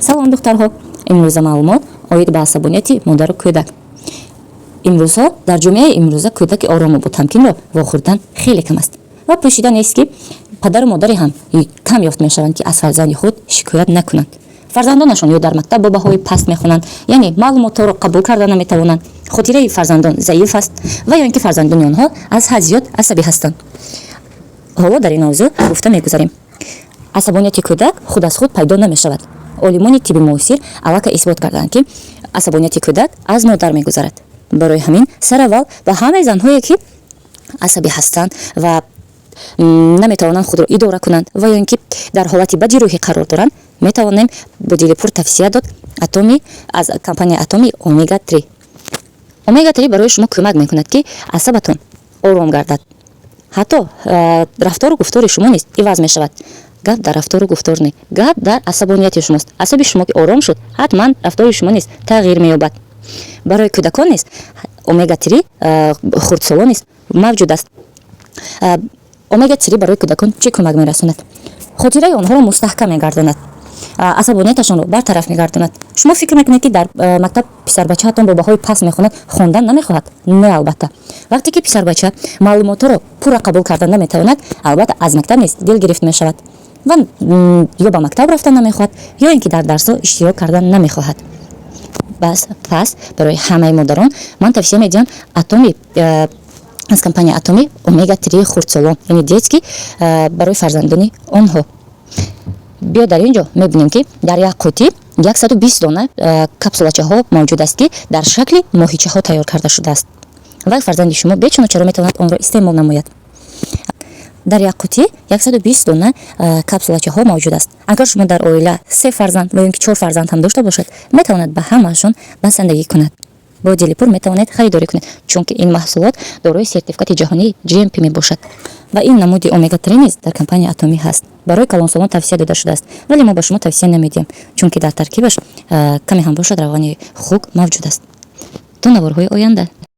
салом духтарҳо, имрӯза маълумот оид ба асабонияти модару кӯдак. имрӯзҳо дар ҷомеаи имрӯза кӯдаки орому бо тамкинро вохӯрдан хеле кам аст ва пӯшида нест ки падару модаре ҳам кам ёфт мешаванд ки аз фарзанди худ шикоят накунанд. фарзандонашон ё дар мактаб бо баҳои паст мехонанд, яъне маълумотро қабул карда наметавонанд, хотираи фарзандон заиф аст ва ё ин ки фарзандони онҳо аз ҳад зиёд асабӣ ҳастанд. ҳоло дар ин мавзӯъ гуфта мегузарем. асабонияти кӯдак худ аз худ пайдо намешавад. олимони тибби муосир аллакай исбот карданд ки асабонияти кӯдак аз модар мегузарад. барои ҳамин сараввал ба ҳамаи занҳое ки асабӣ ҳастанд ва наметавонанд худро идора кунанд ва ё ин ки дар ҳолати бади рӯҳӣ қарор доранд, метавонем бо дили пур тавсия дод аз компанияи атоми омега 3. омега 3 барои шумо кӯмак мекунад ки асабатон ором гардад. ҳатто рафтору гуфтори шумо низ иваз мешавад. гап дар рафтору гуфтор не, гап дар асабонияти шумост. асаби шумо ки ором шуд, ҳатман рафтори шумо низ тағйир меёбад. барои кӯдакон низ омега 3 хурдсолон низ мавҷуд аст. омега 3 барои кӯдакон чӣ кӯмак мерасонад? хотираи онҳоро мустаҳкам мегардонад, асабонияташонро бартараф мегардонад. шумо фикр мекунед ки дар мактаб писарбачаатон бо баҳои паст мехонад, хондан намехоҳад? Не, албатта. вақте ки писарбача маълумотро пурра қабул карда наметавонад, албатта аз мактаб низ дилгирифт мешавад ва ё ба мактаб рафтан намехоҳад, ё ин ки дар дарсҳо иштирок кардан намехоҳад. пас барои ҳамаи модарон ман тавсия медиҳам атоми аз компанияи атоми омега 3 хурдсолон, яъне детский, барои фарзандони онҳо. биё дар ин ҷо мебинем ки дар як қуттӣ 120 дона капсулачаҳо мавҷуд аст ки дар шакли моҳичаҳо тайёр карда шудааст ва фарзанди шумо бечуночаро метавонад онро истеъмол намояд. дар як қуттӣ 120 дона капсулачаҳо мавҷуд аст. агар шумо дар оила 3 фарзанд ва ё ин ки 4 фарзанд ҳам дошта бошад, метавонад ба ҳамаашон басандагӣ кунад. бо дили пур метавонед харидорӣ кунед, чунки ин маҳсулот дорои сертификати ҷаҳонии GMP мебошад ва ин намуди омега 3 низ дар компанияи атоми ҳаст. барои калонсолон тавсия дода шудааст, вале мо ба шумо тавсия намедиҳем, чунки дар таркибаш каме ҳам бошад равғани хук мавҷуд аст. то наворҳои оянда.